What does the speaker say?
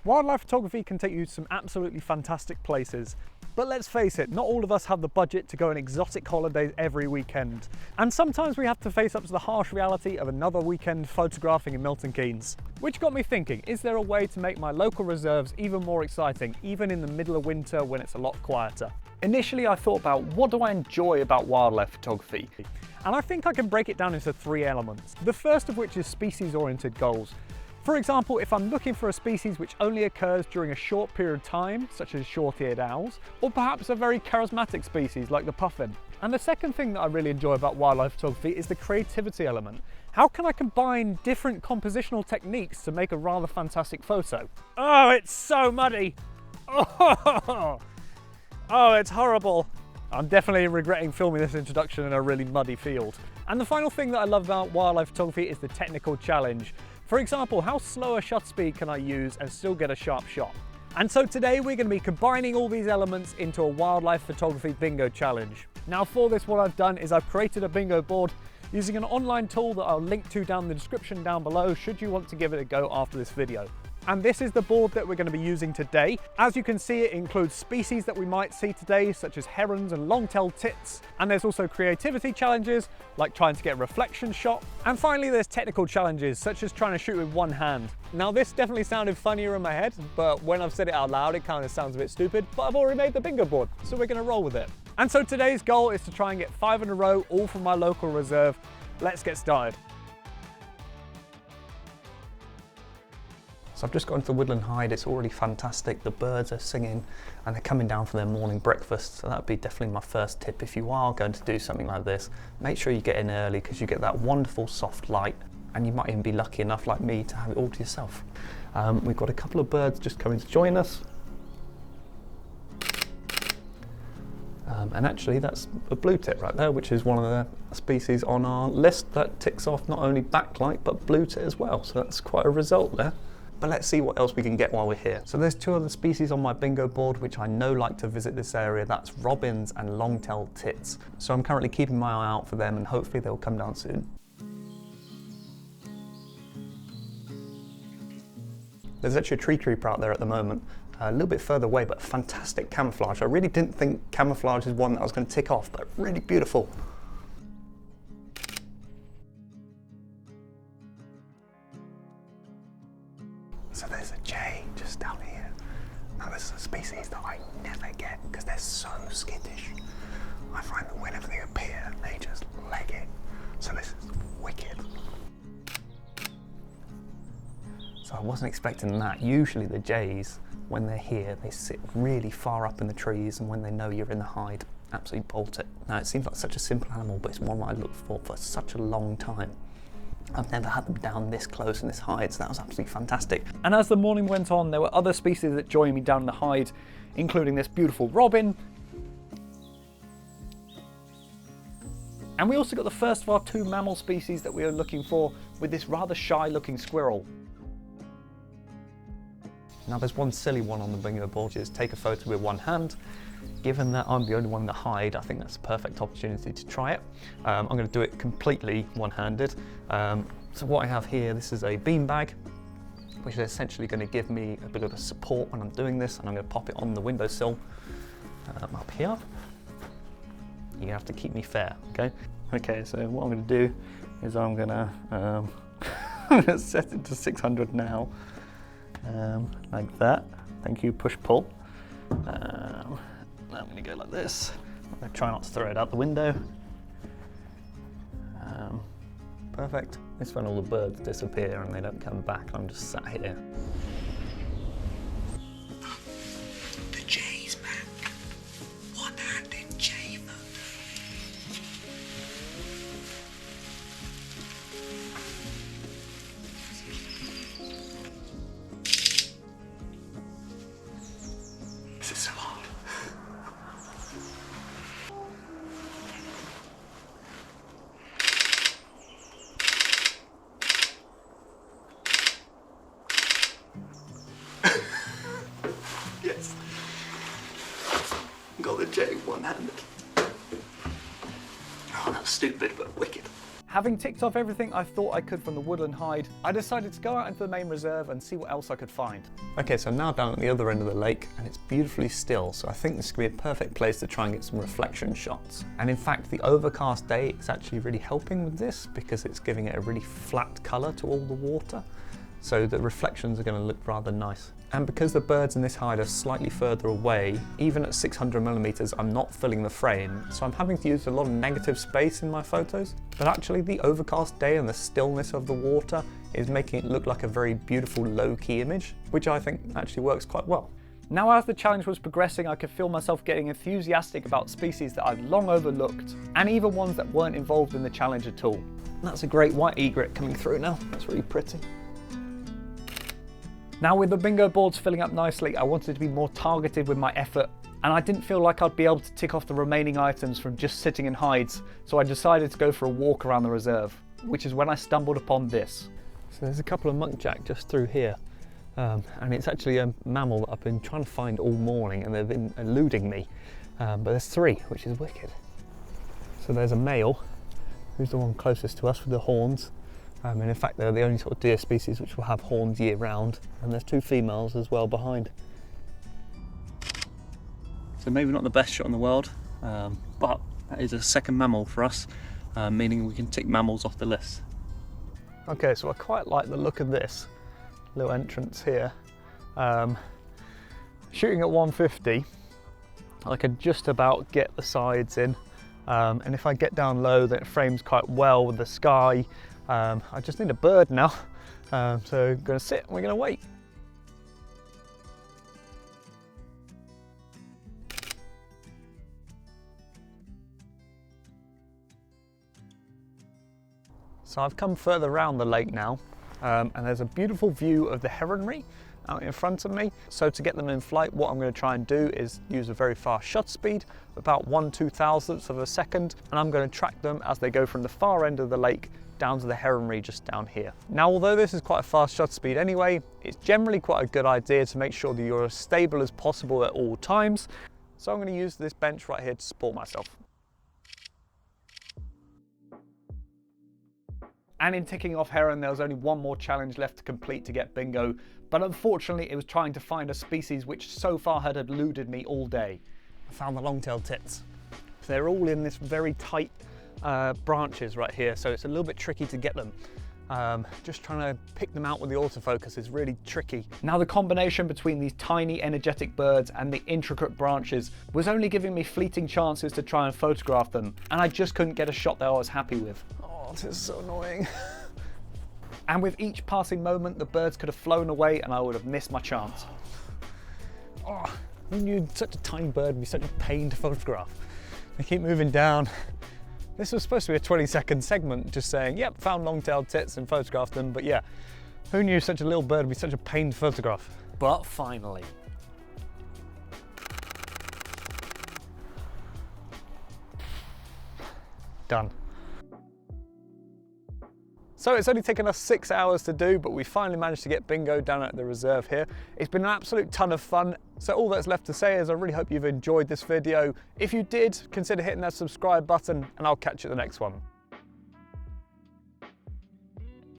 Wildlife photography can take you to some absolutely fantastic places, but let's face it, not all of us have the budget to go on exotic holidays every weekend. And sometimes we have to face up to the harsh reality of another weekend photographing in Milton Keynes. Which got me thinking, is there a way to make my local reserves even more exciting, even in the middle of winter when it's a lot quieter? Initially, I thought about what do I enjoy about wildlife photography? And I think I can break it down into 3 elements. The first of which is species-oriented goals. For example, if I'm looking for a species which only occurs during a short period of time, such as short-eared owls, or perhaps a very charismatic species like the puffin. And the second thing that I really enjoy about wildlife photography is the creativity element. How can I combine different compositional techniques to make a rather fantastic photo? Oh, it's so muddy! Oh, it's horrible! I'm definitely regretting filming this introduction in a really muddy field. And the final thing that I love about wildlife photography is the technical challenge. For example, how slow a shutter speed can I use and still get a sharp shot? And so today we're going to be combining all these elements into a wildlife photography bingo challenge. Now for this, what I've done is I've created a bingo board using an online tool that I'll link to down in the description down below should you want to give it a go after this video. And this is the board that we're going to be using today. As you can see, it includes species that we might see today, such as herons and long-tailed tits. And there's also creativity challenges, like trying to get a reflection shot. And finally, there's technical challenges, such as trying to shoot with one hand. Now, this definitely sounded funnier in my head, but when I've said it out loud, it kind of sounds a bit stupid, but I've already made the bingo board, so we're going to roll with it. And so today's goal is to try and get 5 in a row, all from my local reserve. Let's get started. So I've just got into the woodland hide. It's already fantastic. The birds are singing and they're coming down for their morning breakfast. So that would be definitely my first tip. If you are going to do something like this, make sure you get in early because you get that wonderful soft light and you might even be lucky enough like me to have it all to yourself. We've got a couple of birds just coming to join us. And actually that's a blue tit right there, which is one of the species on our list that ticks off not only backlight but blue tit as well. So that's quite a result there. But let's see what else we can get while we're here. So there's 2 other species on my bingo board which I know like to visit this area. That's robins and long-tailed tits. So I'm currently keeping my eye out for them and hopefully they'll come down soon. There's actually a tree creeper out there at the moment, a little bit further away, but fantastic camouflage. I really didn't think camouflage is one that I was going to tick off, but really beautiful. So there's a jay just down here. Now this is a species that I never get because they're so skittish. I find that whenever they appear, they just leg it. So this is wicked. So I wasn't expecting that. Usually the jays, when they're here, they sit really far up in the trees and when they know you're in the hide, absolutely bolt it. Now it seems like such a simple animal, but it's one that I looked for such a long time. I've never had them down this close in this hide, so that was absolutely fantastic. And as the morning went on, there were other species that joined me down the hide, including this beautiful robin. And we also got the first of our 2 mammal species that we were looking for with this rather shy looking squirrel. Now there's one silly one on the bingo board, which is take a photo with one hand. Given that I'm the only one in the hide, I think that's a perfect opportunity to try it. I'm going to do it completely one-handed. So what I have here, this is a beanbag, which is essentially going to give me a bit of a support when I'm doing this, and I'm going to pop it on the windowsill up here. You're going to have to keep me fair, okay? Okay, so what I'm going to do is I'm going to set it to 600 now, like that. Thank you, push-pull. I'm going to go like this. I'm going to try not to throw it out the window. Perfect. This is when all the birds disappear and they don't come back. I'm just sat here. The jay's back. One-handed jay photo. This is so hard. Yes. Got the jay one-handed. Oh, that was stupid, but wicked. Having ticked off everything I thought I could from the woodland hide, I decided to go out into the main reserve and see what else I could find. Okay, so I'm now down at the other end of the lake and it's beautifully still, so I think this could be a perfect place to try and get some reflection shots. And in fact, the overcast day is actually really helping with this because it's giving it a really flat colour to all the water. So the reflections are going to look rather nice. And because the birds in this hide are slightly further away, even at 600mm, I'm not filling the frame, so I'm having to use a lot of negative space in my photos. But actually the overcast day and the stillness of the water is making it look like a very beautiful low-key image, which I think actually works quite well. Now as the challenge was progressing, I could feel myself getting enthusiastic about species that I'd long overlooked, and even ones that weren't involved in the challenge at all. And that's a great white egret coming through now, that's really pretty. Now with the bingo boards filling up nicely, I wanted to be more targeted with my effort, and I didn't feel like I'd be able to tick off the remaining items from just sitting in hides, so I decided to go for a walk around the reserve, which is when I stumbled upon this. So there's a couple of muntjac just through here, and it's actually a mammal that I've been trying to find all morning and they've been eluding me, but there's three, which is wicked. So there's a male, who's the one closest to us with the horns. And in fact, they're the only sort of deer species which will have horns year round. And there's two females as well behind. So maybe not the best shot in the world, but that is a second mammal for us, meaning we can tick mammals off the list. Okay, so I quite like the look of this little entrance here. Shooting at 150, I can just about get the sides in. And if I get down low, then it frames quite well with the sky. I just need a bird now, so I'm going to sit and we're going to wait. So I've come further around the lake now, and there's a beautiful view of the heronry out in front of me. So to get them in flight, what I'm going to try and do is use a very fast shutter speed, about 1/2000th of a second, and I'm going to track them as they go from the far end of the lake down to the heronry just down here. Now, although this is quite a fast shutter speed anyway, it's generally quite a good idea to make sure that you're as stable as possible at all times. So I'm going to use this bench right here to support myself. And in ticking off heron, there was only one more challenge left to complete to get bingo, but unfortunately it was trying to find a species which so far had eluded me all day. I found the long-tailed tits. They're all in this very tight branches right here, so it's a little bit tricky to get them. Just trying to pick them out with the autofocus is really tricky. Now the combination between these tiny energetic birds and the intricate branches was only giving me fleeting chances to try and photograph them, and I just couldn't get a shot that I was happy with. Oh, this is so annoying. And with each passing moment, the birds could have flown away and I would have missed my chance. Oh, who knew such a tiny bird would be such a pain to photograph? They keep moving down. This was supposed to be a 20-second segment just saying, yep, found long-tailed tits and photographed them, but yeah, who knew such a little bird would be such a pain to photograph? But finally. Done. So it's only taken us 6 hours to do, but we finally managed to get bingo down at the reserve here. It's been an absolute ton of fun. So all that's left to say is I really hope you've enjoyed this video. If you did, consider hitting that subscribe button and I'll catch you at the next one.